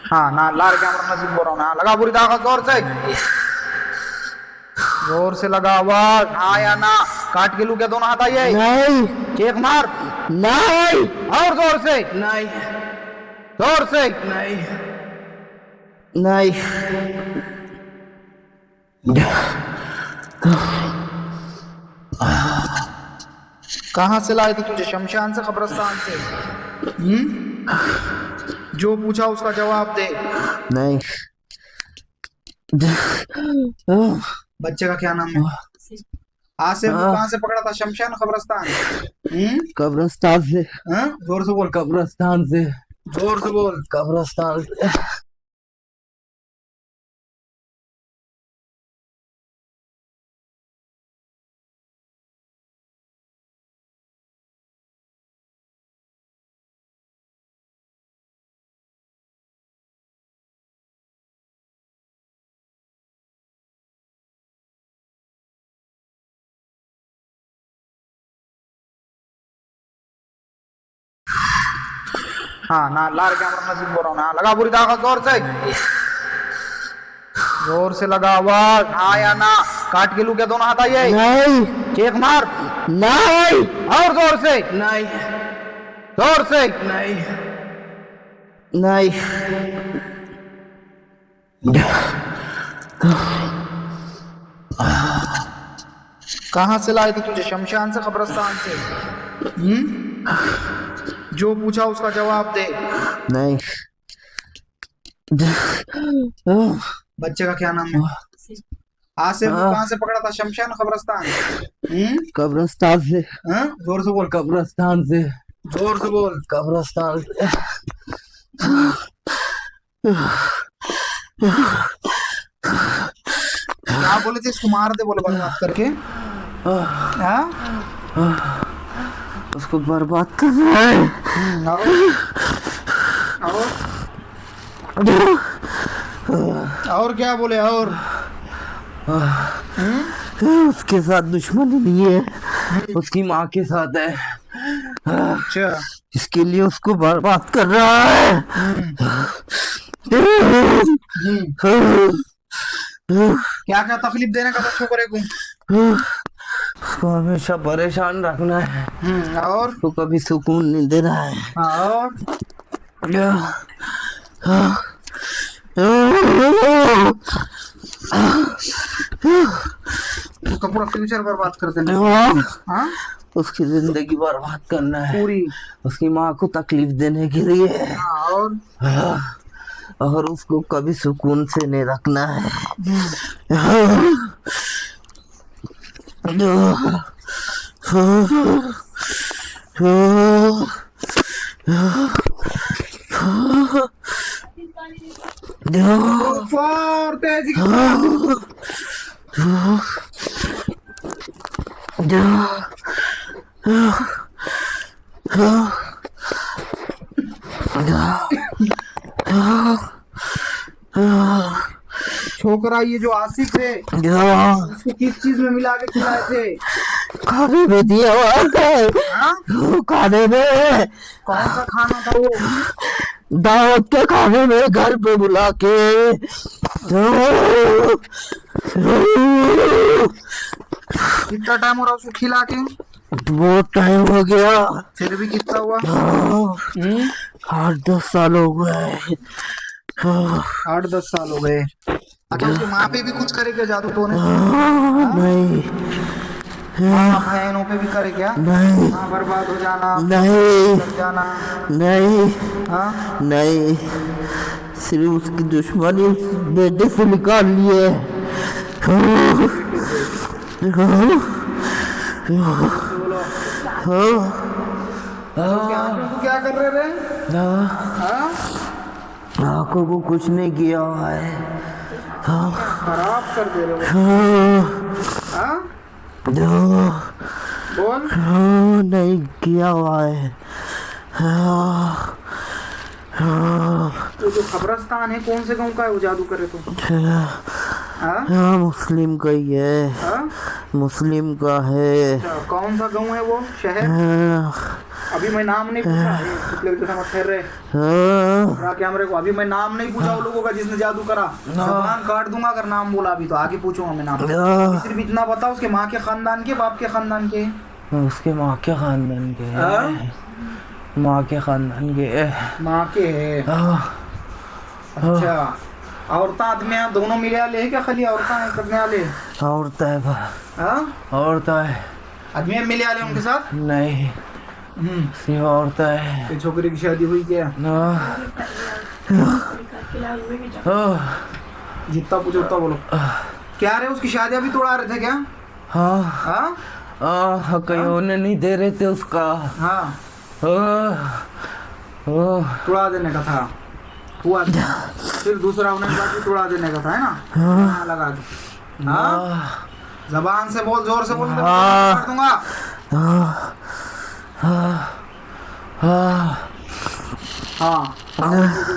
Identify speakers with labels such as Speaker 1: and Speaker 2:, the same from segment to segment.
Speaker 1: हाँ ना लार कैमरा नजीक बोल रहा हूँ ना लगा पूरी ताकत जोर से लगा आवाज हाँ या ना काट के लू क्या दोनों हाथ आइए
Speaker 2: नहीं
Speaker 1: चेक मार
Speaker 2: नहीं
Speaker 1: और जोर से
Speaker 2: नहीं
Speaker 1: जोर से
Speaker 2: नहीं नहीं
Speaker 1: कहाँ से लाए थे तुझे शमशान से कब्रिस्तान से जो पूछा उसका जवाब दे
Speaker 2: नहीं
Speaker 1: बच्चे का क्या नाम है आसिफ कहाँ से पकड़ा था शमशान कब्रिस्तान
Speaker 2: कब्रिस्तान से
Speaker 1: जोर से बोल
Speaker 2: कब्रिस्तान से
Speaker 1: जोर से बोल
Speaker 2: कब्रिस्तान से
Speaker 1: हाँ ना लार कैमरा नजीक बोल रहा हूँ ना लगा पूरी ताकत जोर से लगा आवाज हाँ या ना काट के लू क्या दोनों हाथ आइए
Speaker 2: नहीं
Speaker 1: चेक मार
Speaker 2: नहीं
Speaker 1: और जोर से
Speaker 2: नहीं
Speaker 1: जोर से
Speaker 2: नहीं नहीं
Speaker 1: कहाँ से लाए थे तुझे शमशान से कब्रिस्तान से जो पूछा उसका जवाब दे
Speaker 2: नहीं
Speaker 1: बच्चे का क्या नाम है आसिफ कहाँ से पकड़ा था शमशान कब्रिस्तान
Speaker 2: कब्रिस्तान से
Speaker 1: जोर से बोल
Speaker 2: कब्रिस्तान से
Speaker 1: जोर से बोल
Speaker 2: कब्रिस्तान से
Speaker 1: क्या बोले थे इसको मार दे बोले बर्बाद करके हाँ
Speaker 2: उसको बर्बाद कर रहा है
Speaker 1: और क्या बोले और
Speaker 2: उसके साथ दुश्मनी नहीं है उसकी माँ के साथ है
Speaker 1: अच्छा
Speaker 2: इसके लिए उसको बर्बाद कर रहा है
Speaker 1: क्या क्या तकलीफ देने का था छोकरे को
Speaker 2: उसको हमेशा परेशान रखना है
Speaker 1: और
Speaker 2: उसको कभी सुकून नहीं देना है
Speaker 1: और उसका पूरा फ्यूचर बर्बाद कर देना हाँ
Speaker 2: उसकी जिंदगी बर्बाद करना है
Speaker 1: पूरी
Speaker 2: उसकी माँ को तकलीफ देने के लिए और उसको कभी सुकून से नहीं रखना है
Speaker 1: छोकरा ये जो आसिफ है उसको किस चीज में मिला के खिलाए थे
Speaker 2: खाने में दिया हुआ है खाने में
Speaker 1: कौन सा खाना था वो
Speaker 2: दावत के खाने में घर पे बुला के
Speaker 1: कितना टाइम हो रहा उसको खिला के
Speaker 2: बहुत टाइम हो गया
Speaker 1: फिर भी कितना हुआ
Speaker 2: 8-10 साल हो गए
Speaker 1: 8-10 साल हो गए अच्छा उसकी माँ पे भी कुछ करे क्या जादू तो ने
Speaker 2: नहीं
Speaker 1: बहनों पे भी करे क्या
Speaker 2: नहीं
Speaker 1: बर्बाद हो जाना
Speaker 2: नहीं
Speaker 1: लग जाना
Speaker 2: नहीं
Speaker 1: हाँ
Speaker 2: नहीं सिर्फ उसकी दुश्मनी बेटे से निकाल लिए
Speaker 1: क्या कर रहे थे
Speaker 2: आंखों को कुछ नहीं किया हुआ है
Speaker 1: खराब कर दे रहे बोल
Speaker 2: नहीं किया हुआ है
Speaker 1: तो जो कब्रिस्तान है कौन से गांव का है वो जादू करे तो
Speaker 2: हाँ मुस्लिम का ही है मुस्लिम का है
Speaker 1: कौन सा गांव है वो शहर अभी मैं नाम नहीं पूछा, पिछले जैसा मत ठहर रहे कैमरे को। अभी मैं नाम नहीं पूछा वो लोगों का जिसने जादू करा, जबान काट दूंगा अगर नाम बोला। अभी तो आगे पूछूंगा मैं नाम। सिर्फ इतना बताओ, उसके माँ के खानदान के, बाप के खानदान के?
Speaker 2: उसके माँ के खानदान के, माँ के खानदान के, माँ के
Speaker 1: है। अच्छा, औरता आदमी दोनों मिले वाले है क्या? खाली औरता है करने वाले?
Speaker 2: औरता है, औरता है।
Speaker 1: आदमी मिले वाले उनके साथ?
Speaker 2: नहीं, सिर्फ औरता है।
Speaker 1: छोकरी की शादी हुई क्या? जितना पूछो उतना बोलो। क्या रे उसकी शादी अभी तोड़ा रहे थे क्या?
Speaker 2: हाँ, कहीं ने नहीं दे रहे थे उसका। हाँ,
Speaker 1: तोड़ा देने का था, हुआ फिर दूसरा होने के बाद भी तोड़ा देने का था, है ना? हाँ, लगा दो। हाँ, जबान से बोल, जोर से बोल, कर दूंगा। हाँ,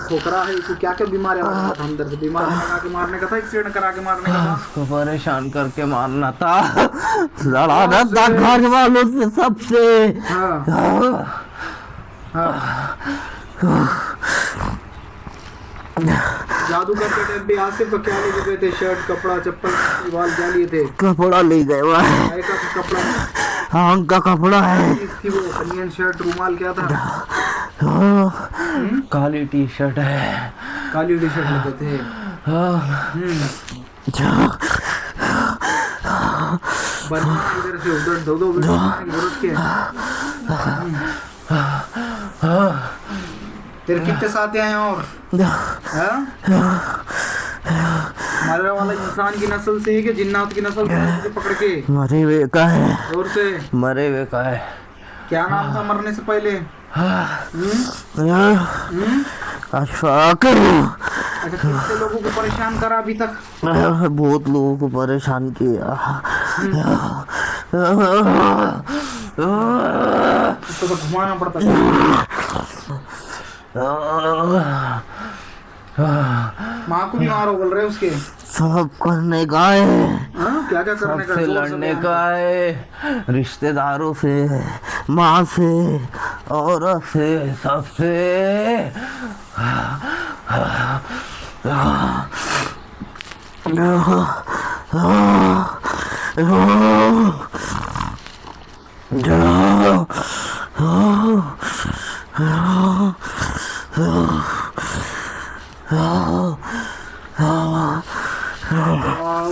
Speaker 1: खोखरा है, इसको क्या क्या बीमारी अंदर से? बीमार लगा के मारने का था, एक्सीडेंट करा के मारने का था,
Speaker 2: उसको परेशान करके मारना था, लड़ाना था घर वालों से, सबसे।
Speaker 1: जादू करते टाइम पे आसिफ को क्या लेके गए थे? शर्ट, कपड़ा, चप्पल, बाल क्या लिए थे?
Speaker 2: कपड़ा ले गए वह।
Speaker 1: कपड़ा?
Speaker 2: हाँ, उनका कपड़ा है।
Speaker 1: थी वो बनियान, शर्ट, रुमाल क्या था?
Speaker 2: काली टी शर्ट है।
Speaker 1: काली टी शर्ट लेते थे। इधर से उधर दो जरूरत के। तेरे कितने साथी आए? और मरने वाला इंसान की नस्ल से है कि जिन्नात की नस्ल से पकड़ के?
Speaker 2: मरे हुए का है।
Speaker 1: जोर से।
Speaker 2: मरे हुए का है।
Speaker 1: क्या नाम था मरने से पहले?
Speaker 2: अशफाक।
Speaker 1: अच्छा, कितने लोगों को परेशान करा अभी तक?
Speaker 2: बहुत लोगों को परेशान किया।
Speaker 1: तो घुमाना पड़ता है। माँ को भी मारो बोल रहे उसके?
Speaker 2: सब करने का है।
Speaker 1: क्या क्या करने का?
Speaker 2: सबसे लड़ने का है, रिश्तेदारों से, माँ से, औरत से, सबसे।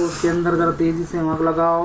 Speaker 1: उसके अंदर जरा तेजी से आग लगाओ।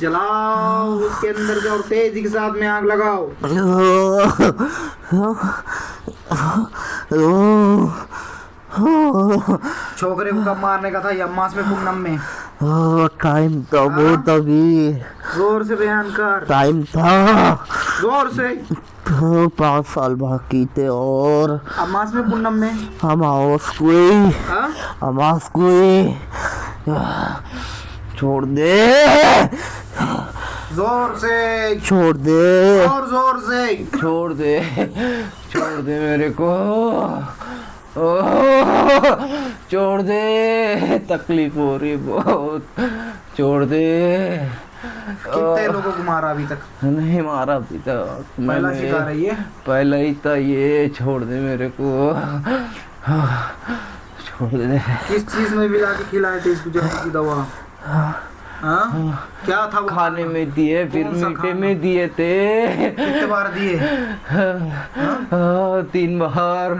Speaker 1: जलाओ उसके अंदर से और तेजी के साथ में आग लगाओ। छोकरे को कब मारने का था? ये मास में पूनम में?
Speaker 2: टाइम था वो तभी।
Speaker 1: जोर से बयान कर।
Speaker 2: टाइम था
Speaker 1: जोर से।
Speaker 2: 5 साल बाकी थे और
Speaker 1: अमास में पूनम में
Speaker 2: अमावस को छोड़ दे।
Speaker 1: जोर से
Speaker 2: छोड़ दे।
Speaker 1: और जोर से
Speaker 2: छोड़ दे। छोड़ दे मेरे को। छोड़ दे, तकलीफ हो रही बहुत। छोड़ दे।
Speaker 1: कितने लोगों को मारा अभी तक?
Speaker 2: नहीं मारा अभी तक।
Speaker 1: पहला शिकार है ये? पहला
Speaker 2: ही था ये। छोड़ दे मेरे को। छोड़ दे।
Speaker 1: किस चीज में मिला के खिलाए थे इसको? जहर की दवा? हाँ? क्या था वो
Speaker 2: खाने में दिए, फिर
Speaker 1: कौन सा
Speaker 2: मीठे
Speaker 1: खाना?
Speaker 2: में दिए थे।
Speaker 1: कितने बार दिए?
Speaker 2: 3 बार।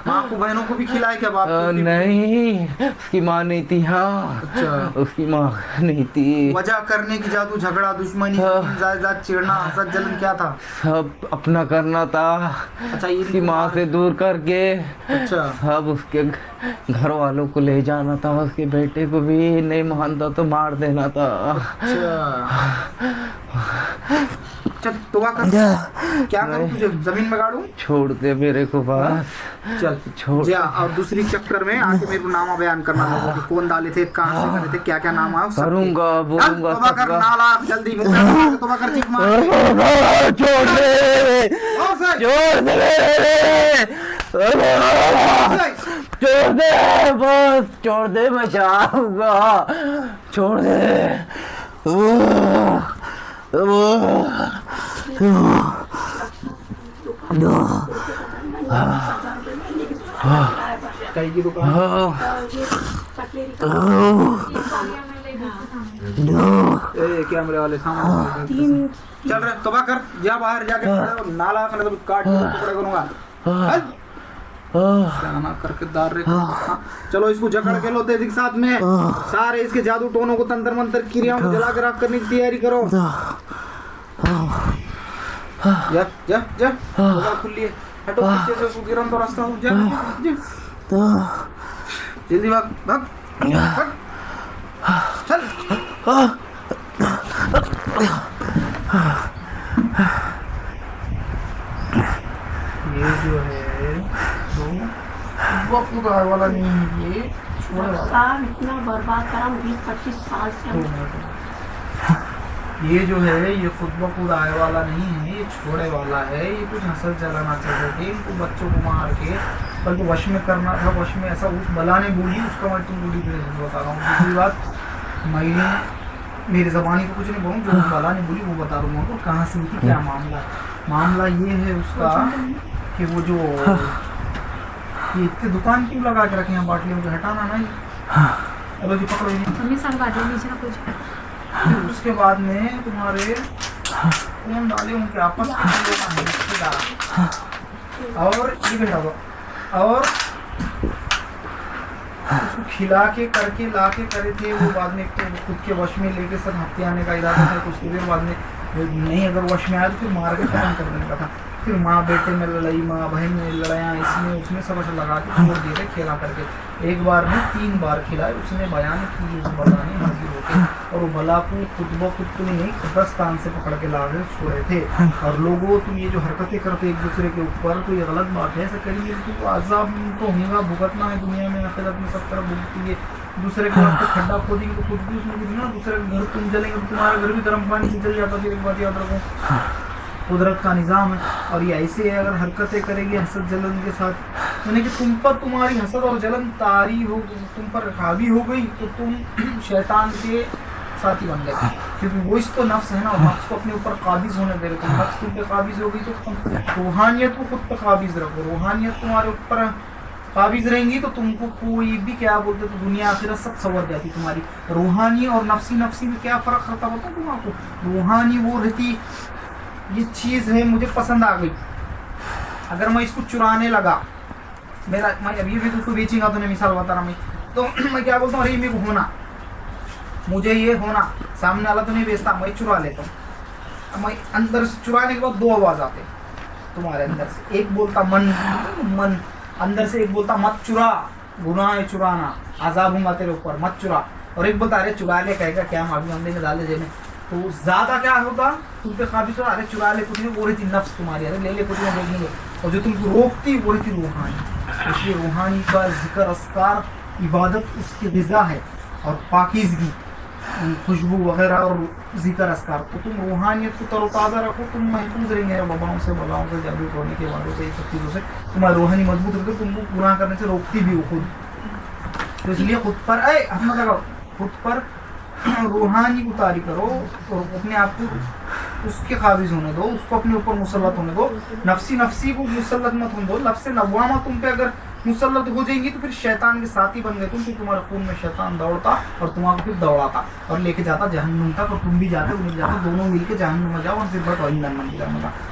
Speaker 1: माँ को बहनों को भी खिलाए क्या बाप को?
Speaker 2: नहीं, उसकी माँ नहीं थी। हाँ,
Speaker 1: अच्छा।
Speaker 2: उसकी माँ नहीं थी।
Speaker 1: वजह करने की जादू, झगड़ा, दुश्मनी, जायदाद, चिढ़ना, हसद, जलन क्या था?
Speaker 2: सब अपना करना था।
Speaker 1: अच्छा,
Speaker 2: उसकी माँ से दूर करके
Speaker 1: अच्छा।
Speaker 2: सब उसके घर वालों को ले जाना था। उसके बेटे को भी नहीं मानता तो मार देना था।
Speaker 1: चल दुआ कर। क्या करूं तुझे? जमीन में गाड़ूं?
Speaker 2: छोड़ दे मेरे को बस।
Speaker 1: चल
Speaker 2: छोड़
Speaker 1: जा। और दूसरी चक्कर में आके मेरे को नामा बयान करना लोगों के, कौन डाले थे, कहाँ से करे थे, क्या क्या नाम आया सबके।
Speaker 2: करूंगा, बोलूंगा
Speaker 1: तौबा कर,
Speaker 2: सबका।
Speaker 1: नाला जल्दी तौबा कर, चीख मार के।
Speaker 2: छोड़ दे,
Speaker 1: और से,
Speaker 2: छोड़ दे,
Speaker 1: और से।
Speaker 2: छोड़ दे, बस छोड़ दे, मैं जाऊंगा, छोड़ दे।
Speaker 1: कहीं की दुकान? कैमरे वाले सामान चल रहे। तौबा कर, जा बाहर जाके खड़ा हो, नाला मैंने तो काट के टुकड़े करूंगा। ना करके दार रे। चलो इसको जकड़ के लो तेजी के साथ में। सारे इसके जादू टोनों को, तंत्र मंत्र क्रियाओं को जला कर राख करने की तैयारी करो। जा जा जा, होगा खुली है। हटो पीछे से, उसको गिरन तो रास्ता हो। जा जा, जल्दी भाग भाग भाग, चल। ये जो है वो खुदा वाला नहीं है, ये छोड़े वाला।
Speaker 3: इतना बर्बाद करा 20-25 साल से।
Speaker 1: ये जो है ये खुद ब खुद आए वाला नहीं है, ये छोड़े वाला है। ये कुछ हंसल चलाना चाहते थे इनको, बच्चों को मार के बल्कि वश में करना था। वश में ऐसा उस बला ने बोली, उसका मैं तुम पूरी तरह से बता रहा हूँ। दूसरी बात, मैं मेरी ज़बानी को कुछ नहीं बोलूँ, जो बला ने बोली वो बता रहा हूँ आपको। कहाँ से उनकी क्या मामला ये है उसका कि वो जो ये इतने दुकान क्यों लगा के रखे हैं बाटली, मुझे हटाना नहीं। अरे जी पकड़ो फिर उसके बाद में तुम्हारे कौन डाले उनके आपस में रिश्तेदार, और ये भी हटाओ। और उसको खिला के करके ला के करे थे वो। बाद में तो खुद के वश में लेके सब हफ्ते आने का इरादा था। कुछ देर बाद में नहीं अगर वश में आया तो फिर मार के खत्म कर देने का था। फिर माँ बेटे में लड़ाई, माँ बहन में लड़ाइयाँ, इसमें उसमें सब ऐसा लगा के छोड़ दिए थे खेला करके। एक बार में 3 बार खिलाए। उसने बयान की उस बला ने हाजिर होके, और वो बला को खुद ब खुद को नहीं 10 स्थान से पकड़ के ला के छोड़े थे। और लोगों तुम ये जो हरकतें करते एक दूसरे के ऊपर, तो ये गलत बात है। ऐसा करिए तो आज़ाब तो होगा, भुगतना है दुनिया में, आखिरत में सब तरफ भुगतेंगे। दूसरे के वास्ते खड्डा खोदेंगे तो खुद भी उसमें गिरना, दूसरे के घर तुम जलेंगे तो तुम्हारा घर भी गर्म पानी से जल जाता। फिर एक बात याद रखो, कुदरत का निज़ाम है। और ये ऐसे है, अगर हरकतें करेगी हसद जलन के साथ, यानी कि तुम पर तुम्हारी हसद और जलन तारी हो, तुम पर हावी हो गई, तो तुम शैतान के साथी बन गए। क्योंकि वो इस तो नफ्स है ना, नफ्स को अपने ऊपर काबिज होने दे रहे। तुम नफ्स तुम पे काबिज हो गई तो तुम रूहानियत को खुद पर काबिज रखो। रूहानियत तुम्हारे ऊपर काबिज रहेंगी तो तुमको कोई भी क्या बोलते तो दुनिया आखिरत सब सवर जाती तुम्हारी। रूहानी और नफ्सी में क्या फ़र्क रहता होता है तुमको? रूहानी वो रहती, ये चीज़ है मुझे पसंद आ गई, अगर मैं इसको चुराने लगा, मैं अभी भी उसको बेचूंगा तो नहीं, मिसाल बता रहा मैं, तो मैं क्या बोलता हूँ, अरे मेरे को होना, मुझे ये होना, सामने वाला तो नहीं बेचता, मैं चुरा लेता हूँ। मैं अंदर से चुराने के बाद 2 आवाज़ आते तुम्हारे अंदर से। एक बोलता मन अंदर से, एक बोलता मत चुरा, गुनाह है चुराना, आज़ाब होगा तेरे ऊपर, मत चुरा। और एक बोलता अरे चुरा ले, कहेगा क्या मालूम, हमने डाले जेने। तो ज़्यादा क्या होता तुम पे काबिज हो, अरे चुरा ले कुछ नहीं, वो रहती नफ्स तुम्हारी, अरे ले ले कुछ नहीं देखेंगे। और जो तुमको रोकती वो रहती रूहानी। इसलिए रूहानी का जिक्र, अस्कार, इबादत उसकी ग़िज़ा है, और पाकीज़गी, खुशबू वगैरह और जिक्र अस्कार। तो तुम रूहानियत को तरोताज़ा रखो, तुम महफूज रहेंगे वबाओं से, बलाओं से, जादू टोने के वालों से, ये सब चीज़ों से तुम्हारी रूहानी मजबूत रहती है। तुमको गुनाह करने से रोकती भी हो खुद। तो इसलिए खुद पर हम लगाओ, खुद पर रूहानी को तारी करो, और अपने आप को उसके काबिज होने दो, उसको अपने ऊपर मुसल्लत होने दो। नफ्सी को मुसल्लत मत होने दो। नफ्स नवामा तुम पे अगर मुसल्लत हो जाएंगी तो फिर शैतान के साथी बन गए तुम, फिर तुम्हारे खून में शैतान दौड़ता और तुम्हारा फिर दौड़ाता और लेके जाता जहन्नुम तक, और तुम भी जाते वो भी जाते, दोनों मिलके जहन्नुम में जाओ और फिर बट ईंधन मंदिर में जाओ।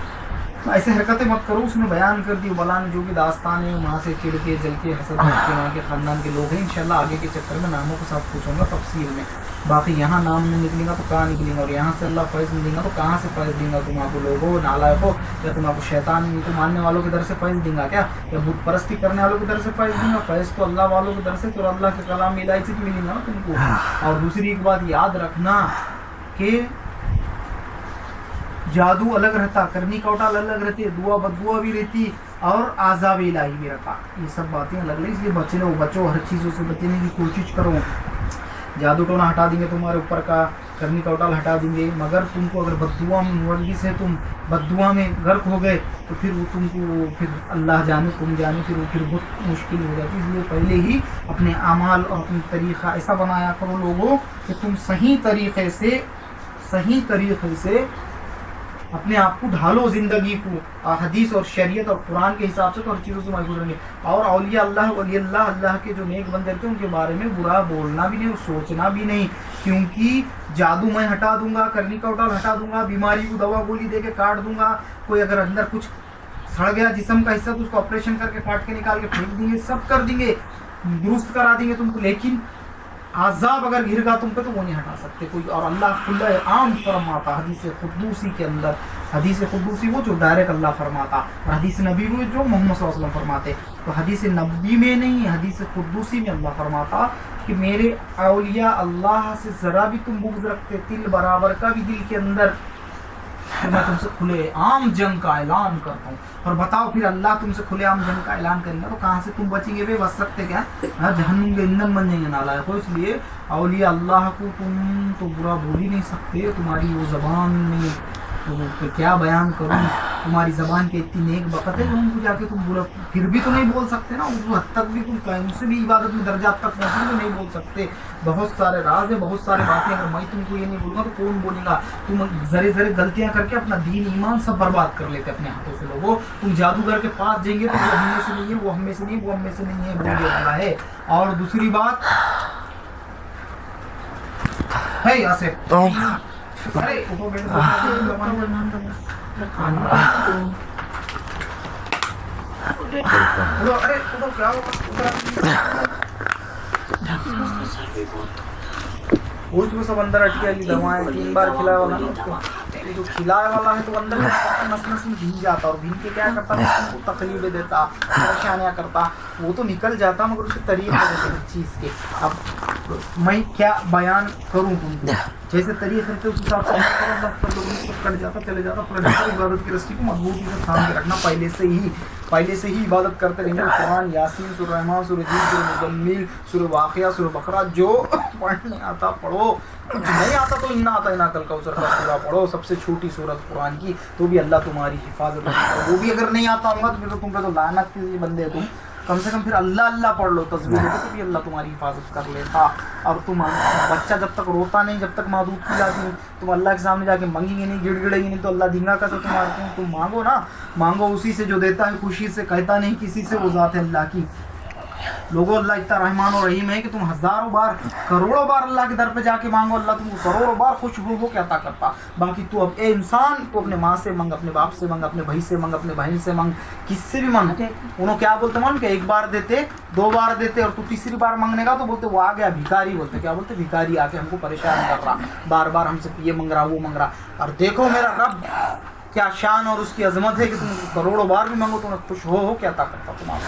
Speaker 1: ऐसे हरकतें मत करो। उसमें बयान कर दी बला ने जो भी दास्तान है वहाँ से चिड़ के जल के हसद के वहाँ के ख़ानदान के लोग हैं। इंशाल्लाह आगे के चक्कर में नामों के साथ पूछूंगा तफसील में। बाकी यहाँ नाम नहीं निकलेगा तो कहाँ निकलेगा, और यहाँ से अल्लाह फैज़ नहीं देगा तो कहाँ से फैज़ देगा तुम्हारे लोगों नालायकों, या तुम्हारे शैतान तो मानने वालों की दर से फैज़ देगा क्या, या बुत परस्ती करने वालों की दर से फैज़ देगा? फैज़ तो अल्लाह वालों की दर से, तो अल्लाह के कलाम में इलाही से मिलेगा ना तुमको। और दूसरी एक बात याद रखना कि जादू अलग रहता, करनी कौटाल अलग रहती है, दुआ बदुआ भी रहती और आज़ाब इलाही भी रहता। ये सब बातें अलग अलग, इसलिए बचो हर चीज़ों से बचने की कोशिश करो। जादू टोना हटा देंगे तुम्हारे ऊपर का, करनी कौटाल हटा देंगे, मगर तुमको अगर बदुआ में मुर्गी से तुम बदुआ में गर्क हो गए तो फिर वो तुमको फिर अल्लाह जाने तुम जाने फिर बहुत मुश्किल हो जाती है। इसलिए पहले ही अपने अमाल और अपनी तरीक़ा ऐसा बनाया करो लोगों कि तुम सही तरीक़े से अपने आप को ढालो ज़िंदगी को हदीस और शरीयत और कुरान के हिसाब से, तो हर चीज़ों से महफूज रहेंगे। और औलिया अल्लाह वली अल्लाह के जो नेक बंदे थे उनके बारे में बुरा बोलना भी नहीं और सोचना भी नहीं, क्योंकि जादू मैं हटा दूंगा, करनी कौटाल हटा दूंगा, बीमारी को दवा गोली दे के काट दूंगा, कोई अगर अंदर कुछ सड़ गया जिस्म का हिस्सा तो उसको ऑपरेशन करके काट के निकाल के फेंक देंगे, सब कर देंगे, दुरुस्त करा देंगे तुमको, लेकिन आज़ाब अगर घिरगा तुम पे तो वो नहीं हटा सकते कोई। और अल्लाह खुला आम फरमाता हदीस खुद्दूसी के अंदर, हदीस खुद्दूसी वो जो डायरेक्ट अल्लाह फरमाता, और हदीस नबी वो जो मोहम्मद सल्लल्लाहु अलैहि वसल्लम फरमाते। तो हदीस नबी में नहीं, हदीस खुद्दूसी में अल्लाह फरमाता कि मेरे औलिया अल्लाह से ज़रा भी तुम बुग़्ज़ रखते, तिल बराबर का भी दिल के अंदर, तो मैं तुमसे खुले आम जंग का ऐलान करता हूँ। और बताओ फिर अल्लाह तुमसे खुले आम जंग का ऐलान करेंगे तो कहाँ से तुम बचेंगे? वे बच सकते क्या? जहन्नुम के ईंधन बन जाएंगे नालायक हो। इसलिए औलिया अल्लाह को तुम तो बुरा बोल ही नहीं सकते, तुम्हारी वो ज़बान में तो क्या बयान करूँ, तुम्हारी ज़बान के इतनी नेक बकत है उनको जाके तुम बुरा फिर भी तो नहीं बोल सकते ना, उस हद तक भी तुम उनसे भी इबादत में दर्जा तक पहुँचने तो नहीं बोल सकते। बहुत सारे राज है, बहुत सारे बातें, अगर मैं तुमको ये नहीं बोलूँगा तो कौन बोलेगा? तुम ज़रे गलतियाँ करके अपना दीन ईमान सब बर्बाद कर लेते अपने हाथों से लोगों। तुम जादूगर के पास जाएंगे तो वो हम में से नहीं है, वो हम में से नहीं, वो हम में से नहीं है, बोलने वाला है। और दूसरी बात है ऐसे अरे क्या वो तो सब अंदर अटकी वाली दवाएं 3 बार खिलाया वाला ना उसको, जो खिलाए वाला है तो अंदर नस नस में भीग जाता, और भीग के क्या करता है उसको तकलीफें देता, परेशानियाँ करता, वो तो निकल जाता मगर उसके तरीके हर चीज़ के। अब मैं क्या बयान करूँ तुमको, जैसे तरीके थे उस हिसाब से कट जाता चले जाता। इबादत की रस्सी को मजबूती से थाम के रखना, पहले से ही इबादत करते रहेंगे। कुरान, यासीन, सूरह रहमान, सूरह जीन, सूरह मुज़म्मिल, सूरह वाक़िया, सूरह बकरा, जो पढ़ने आता पढ़ो, कुछ नहीं आता तो इन्ना आता इन्ना कल कौसर का सूरा पढ़ो, सबसे छोटी सूरत कुरान की, तो भी अल्लाह तुम्हारी हिफाजत करेगा। वो भी अगर नहीं आता होगा तो फिर तो तुम पे तो लानत के बंदे तुम, कम से कम फिर अल्लाह पढ़ लो, तस्बीह लो, तो भी अल्लाह तुम्हारी हिफाजत कर लेता। और तुम बच्चा जब तक रोता नहीं, जब तक मादूद की जाती नहीं, तुम अल्लाह के सामने जाके मांगेंगे नहीं, गिड़गिड़ेंगे नहीं, तो अल्लाह धींगा कैसे तुम्हारे? तुम मांगो ना, मांगो उसी से जो देता है खुशी से, कहता नहीं किसी से, वो ज़ात है अल्लाह की। लोगों अल्लाह इतना रहमान और रहीम है कि तुम हज़ारों बार करोड़ों बार अल्लाह के दर पे जाके मांगो, अल्लाह तुमको करोड़ों बार खुश हो क्या अता करता। बाकी तू अब ए इंसान तो अपने माँ से मांग, अपने बाप से मांग, अपने भाई से मांग, अपने बहन से मांग, किससे भी मांग। उन्होंने क्या बोलते मान के 1 बार देते, 2 बार देते, और तू तीसरी बार मांगने का तो बोलते वो आ गया भिखारी, बोलते क्या बोलते? भिखारी आके हमको परेशान कर रहा, बार बार हमसे ये मांग रहा वो मांग रहा। और देखो मेरा रब क्या शान और उसकी अजमत है कि तुम करोड़ों बार भी मांगो तुम्हें खुश हो क्या अता करता तुम्हारा।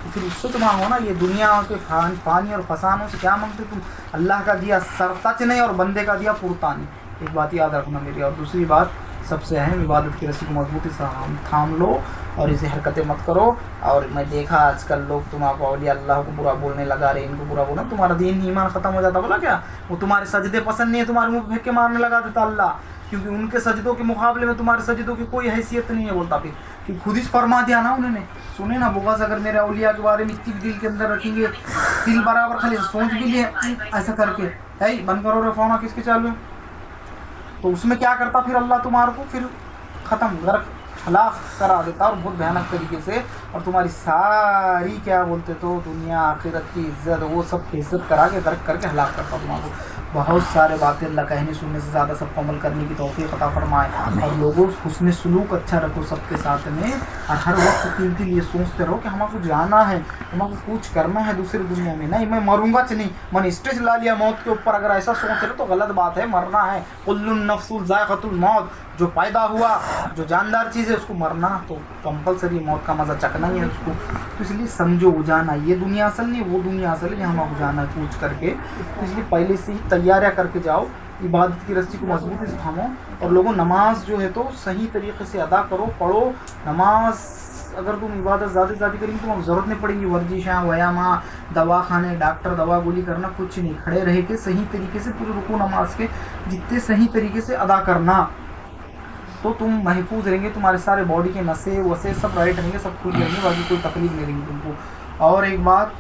Speaker 1: तो फिर उससे तो मांगो ना, ये दुनिया के पानी और फसानों से क्या मांगते तुम? अल्लाह का दिया सरतच नहीं और बंदे का दिया पुरतानी। एक बात याद रखना मेरी। और दूसरी बात सबसे अहम, इबादत की रस्सी को मजबूती से थाम लो और इसे हरकतें मत करो। और मैं देखा आजकल लोग तुम्हारा औलिया अल्लाह को बुरा बोलने लगा रहे, इनको बुरा बोलना, तुम्हारा दीन ईमान ख़त्म हो जाता। बोला क्या? वो तुम्हारे सजदे पसंद नहीं है, तुम्हारे मुँह फेंक के मारने लगा देता अल्लाह, क्योंकि उनके सजदों के मुकाबले में तुम्हारे सजदों की कोई हैसियत नहीं है। बोलता फिर कि खुद ही फरमा दिया ना उन्होंने, सुने ना बुगास, अगर मेरे औलिया के बारे में इतनी दिल के अंदर रखेंगे, दिल बराबर खाली सोच भी लिए ऐसा करके, है बंद करो रे फोन किसके चालू है, तो उसमें क्या करता फिर अल्लाह तुम्हारे को फिर ख़त्म, गर्क हलाक करा देता और बहुत भयानक तरीके से, और तुम्हारी सारी क्या बोलते तो दुनिया आखिरत की इज्जत वो सब बेइज्जत करा के गर्क करके हलाक करता तुम्हारा। बहुत सारे बातें अल्लाह कहने सुनने से ज़्यादा सबको अमल करने की तौफीक अता फरमाए। और लोगों हुस्न सलूक अच्छा रखो सबके साथ में, और हर वक्त कीमती लिए सोचते रहो कि हमको जाना है, हमको कुछ करना है दूसरी दुनिया में, नहीं मैं मरूंगा च नहीं, मैंने स्टेज ला लिया मौत के ऊपर। अगर ऐसा सोच रहे तो गलत बात है, मरना है। कुल्लुन नफ्सुन ज़ायक़तुल मौत, जो पैदा हुआ जो जानदार चीज़ है उसको मरना तो कंपलसरी, मौत का मज़ा चखना ही है उसको। तो इसलिए समझो जाना, ये दुनिया असल नहीं, वो दुनिया असल है जहाँ हमको जाना है पूछ करके। तो इसलिए पहले से ही तैयारियाँ करके जाओ, इबादत की रस्सी को मजबूती से थामो, और लोगों नमाज जो है तो सही तरीके से अदा करो, पढ़ो नमाज। अगर तुम इबादत ज़्यादा से ज़्यादा करेंगे तो ज़रूरत नहीं पड़ेगी वर्जिशाँ व्यायामा दवा खाने डॉक्टर दवा गोली करना, कुछ नहीं। खड़े रह के सही तरीके से पूरे रुकू नमाज के जितने सही तरीके से अदा करना, तो तुम महफूज रहेंगे, तुम्हारे सारे बॉडी के नसें वसे सब राइट रहेंगे, सब खुल रहेंगे, बाकी कोई तकलीफ नहीं रहेगी तुमको। और एक बात,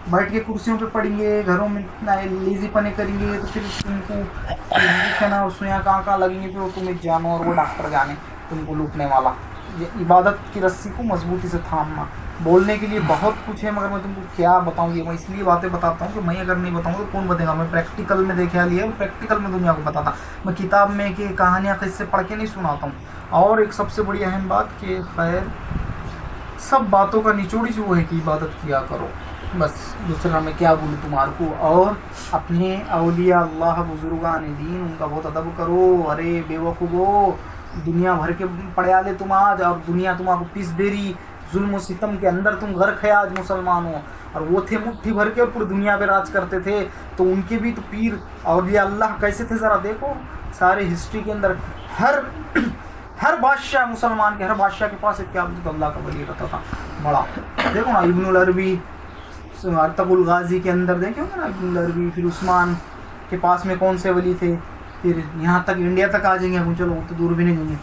Speaker 1: बैठ के कुर्सियों पे पढ़ेंगे, घरों में लेजी पने करेंगे तो फिर तुमको इंजेक्शन और सुइयाँ कहाँ लगेंगी, फिर वो तुम्हें जानो और वो डॉक्टर जाने तुमको लूटने वाला। ये इबादत की रस्सी को मजबूती से थामना। बोलने के लिए बहुत कुछ है, मगर मैं तुमको क्या बताऊँ, ये मैं इसलिए बातें बताता हूँ कि मैं अगर नहीं बताऊँगा तो कौन बताएगा। मैं प्रैक्टिकल में देखा लिया, प्रैक्टिकल में दुनिया को बताता, मैं किताब में कि कहानियाँ किससे पढ़ के नहीं सुनाता हूँ। और एक सबसे बड़ी अहम बात कि खैर सब बातों का निचोड़ ही वो है कि इबादत किया करो, बस दूसरा मैं क्या बोलूँ तुम्हारे को। और अपने औलिया अल्लाह बुजुर्गान दीन उनका बहुत अदब करो। अरे बेवकूफ़ो, दुनिया भर के पड़याले तुम आज, और दुनिया तुम्हारा पीस दे रही, जुल्म और सितम के अंदर तुम गर्क है आज मुसलमान हो। और वो थे मुट्ठी भर के और पूरी दुनिया पे राज करते थे, तो उनके भी तो पीर औलिया अल्लाह कैसे थे ज़रा देखो। सारे हिस्ट्री के अंदर हर बादशाह मुसलमान के, हर बादशाह के पास एक क्या तो अल्लाह का वली रहता था बड़ा। देखो ना इब्नुल अरबी अर्तुगरुल गाजी के अंदर देखे होंगे ना इब्नुल अरबी, फिर उस्मान के पास में कौन से वली थे, फिर यहाँ तक इंडिया तक आ जाएंगे हम, चलो तो दूर भी नहीं जाएंगे।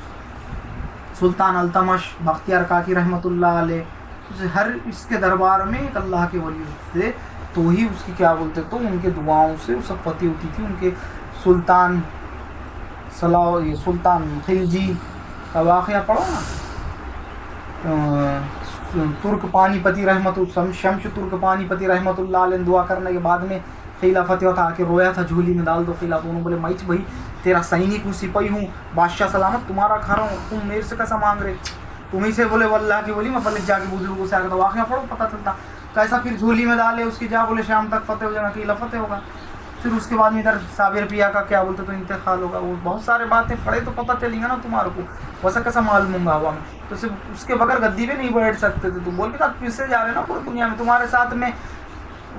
Speaker 1: सुल्तान अल्तमश बख्तियार काकी रहमतुल्लाह अलैह, हर इसके दरबार में एक अल्लाह के वली थे, तो ही उसकी क्या बोलते तो उनके दुआओं से सब फतेह होती थी। उनके सुल्तान सुल्तान खिलजी का वाक़या पढ़ो ना, तुर्क पानीपति शम्स तुर्क पानीपति रहमतुल्लाह अलैह दुआ करने के बाद में खिला फतेह था, आके रोया था, झोली में डाल दो खिला। तो उन्होंने बोले मैं भाई तेरा सैनिक हूँ, सिपाही हूँ, बादशाह सलामत तुम्हारा खा रहा हूँ, तुम मेरे से कैसा मांग रहे, तुम्ही से बोले वल्लाह की बोली। मैं पहले जाके बुजुर्गों से आकर तो वाक़या पढ़ो पता चलता कैसा। फिर झोली में डाले उसकी, जा बोले शाम तक फतेह हो जाएगा, किला फतेह होगा। फिर उसके बाद में इधर साबिर पिया का क्या बोलते तो इंतकाल होगा। वो बहुत सारे बातें पढ़े तो पता चलेंगे ना तुम्हारे को, वैसा कैसा मालूम होगा हुआ में। तो सिर्फ उसके बगैर गद्दी पे नहीं बैठ सकते थे। तुम बोल के साथ पिससे जा रहे ना पूरी दुनिया में, तुम्हारे साथ में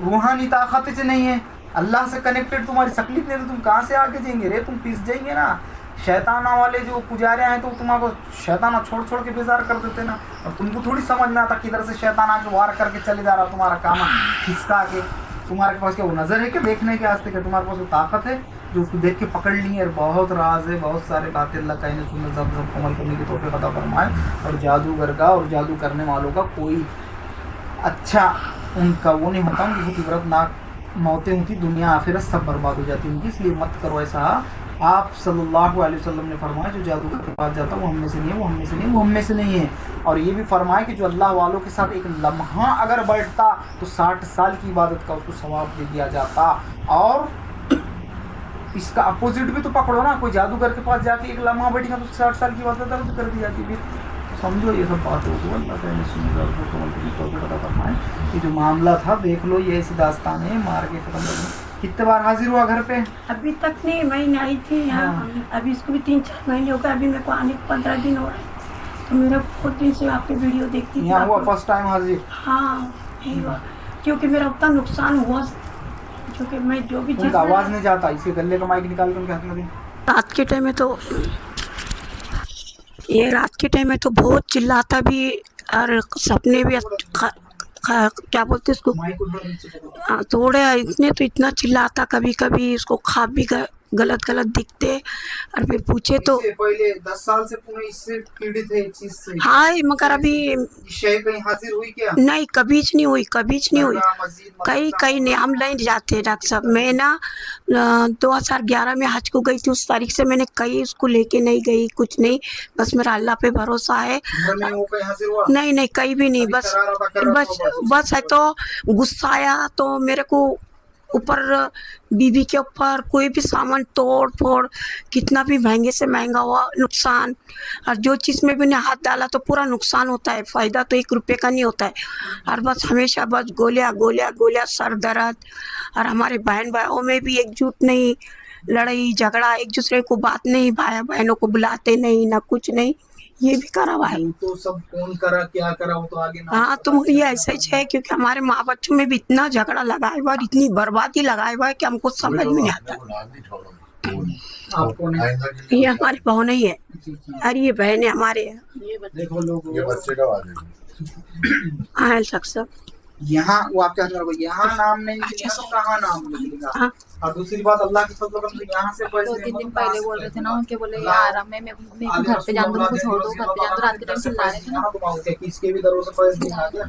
Speaker 1: रूहानी ताकत नहीं है, अल्लाह से कनेक्टेड तुम्हारी तकलीफ नहीं, तो तुम कहाँ से आगे जाएंगे रे, तुम पिस जाएंगे ना। शैताना वाले जो पुजारे हैं तो तुम्हारा शैताना छोड़ छोड़ के बेजार कर देते ना, और तुमको थोड़ी समझ में आता किधर से शैतान आके वार करके चले जा रहा, तुम्हारा काम खिसका के। तुम्हारे पास क्या वो नज़र है कि देखने के आस्ते के, तुम्हारे पास वो ताकत है जो उसको देख के पकड़ ली है। बहुत राज है, बहुत सारे बातें अल्लाह कहने सुनने सब अमल करने की तौफीक अता फरमाए। और जादूगर का और जादू करने वालों का कोई अच्छा उनका वो नहीं होता, उनकी बहुत इबरतनाक मौतें होती, दुनिया आखिरत सब बर्बाद हो जाती उनकी। इसलिए मत करो ऐसा। आप सल्लल्लाहु अलैहि वसल्लम ने फरमाया जो जादूगर के पास जाता है वो हम में से नहीं है, वो हम में से नहीं, वो हम में से नहीं है। और ये भी फरमाया कि जो अल्लाह वालों के साथ एक लम्हा अगर बैठता तो 60 साल की इबादत का उसको सवाब दे दिया जाता। और इसका अपोजिट भी तो पकड़ो ना, कोई जादूगर के पास जाके एक लम्हा बैठेगा तो 60 साल की इबादत दर्द कर दी जाती है। समझो ये सब बात होगी, अल्लाह का ये जो मामला था देख लो, ये ऐसी दास्तान है, मार के खत्म कर। कितने बार हाजिर हुआ घर पे?
Speaker 3: अभी तक नहीं, मैं आई थी यहाँ।
Speaker 1: हाँ।
Speaker 3: अभी इसको भी 3-4 महीने हो गए, अभी मेरे को आने को 15 दिन हो रहे हैं। तो मेरा बहुत दिन से आपके वीडियो देखती थी।
Speaker 1: यहाँ हुआ फर्स्ट टाइम हाजिर?
Speaker 3: हाँ यही हुआ, क्योंकि मेरा उतना नुकसान हुआ, क्योंकि मैं जो भी चीज़
Speaker 1: आवाज़ नहीं जाता, इसके गले का माइक निकाल के उनके हाथ में दें।
Speaker 3: रात के टाइम में तो ये रात के टाइम में तो बहुत चिल्लाता भी, और सपने भी क्या बोलते इसको, थोड़े इतने तो इतना चिल्लाता, कभी कभी इसको खा भी गलत गलत दिखते और फिर पूछे तो
Speaker 1: इससे पहले 10 साल से पुणे इससे पीड़ित है, इस चीज से।
Speaker 3: हाँ मगर अभी
Speaker 1: शय कहीं हाजिर हुई क्या?
Speaker 3: नहीं, कभी नहीं हुई, कभी नहीं हुई।
Speaker 1: दरगाह, मस्जिद,
Speaker 3: कहीं
Speaker 1: मदरसा,
Speaker 3: कहीं नहीं, हम नहीं जाते डॉक्टर साहब। मैं ना 2011 में हज को गई थी, उस तारीख से मैंने कहीं उसको लेके नहीं गई, कुछ नहीं। बस मेरा अल्लाह पे भरोसा है।
Speaker 1: घर में वो कहीं हाजिर हुआ?
Speaker 3: नहीं नहीं, कहीं भी नहीं।
Speaker 1: अभी
Speaker 3: बस
Speaker 1: शरारत कर रहा
Speaker 3: बस
Speaker 1: था
Speaker 3: बस है तो गुस्सा आया तो मेरे को ऊपर बीबी के ऊपर कोई भी सामान तोड़ फोड़, कितना भी महंगे से महंगा हुआ नुकसान, और जो चीज़ में भी मैंने हाथ डाला तो पूरा नुकसान होता है, फ़ायदा तो 1 रुपये का नहीं होता है। और बस हमेशा बस गोलियां गोलियां गोलियां, सर दर्द। और हमारे बहन भाइयों में भी एकजुट नहीं, लड़ाई झगड़ा, एक दूसरे को बात नहीं, भाई बहनों को बुलाते नहीं, ना कुछ नहीं, ये भी करा हुआ है।
Speaker 1: वो तो सब कौन करा क्या करा वो तो आगे ना।
Speaker 3: हाँ तो ये ऐसा ही है, क्योंकि हमारे माँ बच्चों में भी इतना झगड़ा लगाया हुआ और इतनी बर्बादी लगाया हुआ है कि हमको समझ में नहीं आता।
Speaker 1: आपको नहीं,
Speaker 3: ये हमारी बहू नहीं है, अरे ये बहन है हमारे।
Speaker 1: देखो लोग
Speaker 4: ये बच्चे का वादे
Speaker 3: हाँ सब
Speaker 1: यहाँ वो आपके हाथ में रखो, यहाँ नाम नहीं लिखेगा तो कहाँ नाम लिखेगा।
Speaker 3: हाँ।
Speaker 1: और दूसरी बात अल्लाह की फजल करम से यहाँ से पैसे
Speaker 5: 2-3 दिन पहले बोल रहे थे ना उनके, बोले यार मैं घर पे जान दो, मुझको छोड़ दो, घर पे जान दो, रात के टाइम चिल्ला रहे थे ना।
Speaker 1: किसके भी दरों से पैसे नहीं आ गया।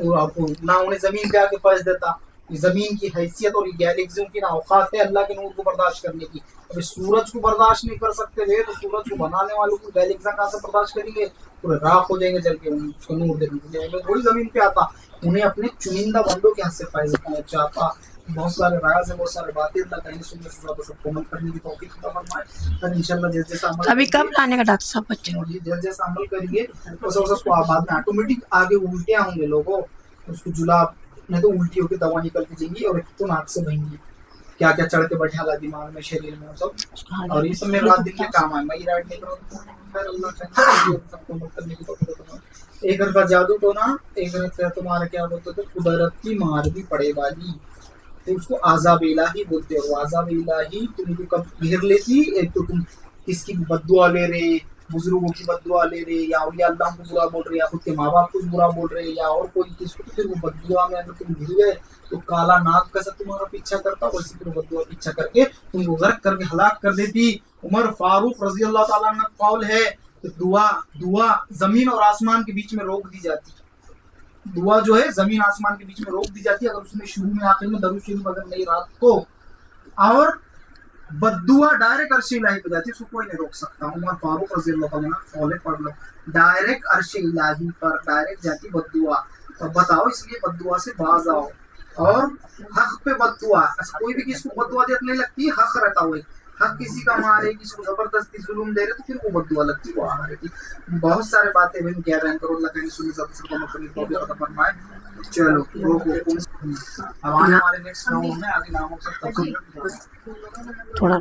Speaker 1: वो आपको ना उन्हें जमीन पे आके पैसे देता, जमीन की हैसियत और गैलेक्सियों की ना औकात है अल्लाह के नूर को बर्दाश्त करने की। अभी सूरज को बर्दाश्त नहीं कर सकते वे, तो सूरज को बनाने वालों को गैलेक्सियां कहाँ से बर्दाश्त करेंगे? पूरे राख हो जाएंगे जल के, उसको नूर देने के लिए उन्हें थोड़ी जमीन पे आता। उन्हें अपने चुनिंदा बंदों के हाथ से फायदा पहुंचाता। बहुत सारे राज है, बहुत सारे बातें अल्लाह कहीं सुनने से ज्यादा सबको अमल करने की तौफीक अता फरमाए। और इंशाल्लाह जैसे जैसा अमल
Speaker 3: अभी कब लाने का डॉक्टर साहब बच्चे?
Speaker 1: जैसे जैसा अमल करेंगे वैसे उसको बाद में ऑटोमेटिक आगे उल्टियाँ होंगे लोगों, उसको जुलाब नहीं तो उल्टी होकर दवा निकल के जाएंगी और एक तो नाक से बहेंगी, क्या क्या चढ़ के बैठा ला दिमाग में, शरीर में सब। और ये सब मेरे रात दिन में काम आए, मैं राइट नहीं करूँ सबको मुक्त करने की तौफीक अता फरमाए। एक घर का जादू तो ना, एक घर से तुम्हारा क्या बोलते थे, कुदरत की मार भी पड़े वाली, तो उसको आज़ाब इलाही बोलते हो। आज़ाब इलाही तुमको कब घेर लेती, एक तो तुम किसकी बद्दुआ ले रहे, बुजुर्गों की बद्दुआ ले रहे, या अल्लाह को बुरा बोल रहे, या खुद के माँ बाप को बुरा बोल रहे, या और कोई किसको, तो फिर वो बद्दुआ में अगर तुम घिर गए तो काला नाग कैसा तुम्हारा पीछा करता, वैसे फिर बद्दुआ पीछा करके तुमको गर्क करके हलाक कर देती। उमर फारूक रजी अल्लाह ताला अन्हु का कौल है कि दुआ जमीन और आसमान के बीच में रोक दी जाती। दुआ जो है जमीन आसमान के बीच में रोक दी जाती है अगर उसमें शुरू में आखिर में दरूद शरीफ अगर नहीं रात को, और बद्दुआ डायरेक्ट अर्श इलाही पे जाती है, उसको कोई नहीं रोक सकता। उमर फारूक रज़ी अल्लाह ताला फॉलो पढ़ लो, डायरेक्ट अर्श इलाही पर डायरेक्ट जाती बद्दुआ। तो बताओ इसलिए बद्दुआ से बाज आओ। और हक पे बद्दुआ, कोई भी किसी को बद्दुआ देने लगती है, हक रहता हुआ हक किसी का मारे, किसी को जबरदस्ती जुल्म दे रहे तो फिर वो बद्दुआ लगती, वो आ रही थी। बहुत सारे बातें भी कह रहे हैं, करो अल्लाह कहीं सुनी सबको मकनी तौफीक अता फरमाए। चलो अब आने वाले नेक्स्ट गाँव में आगे नामों से
Speaker 3: थोड़ा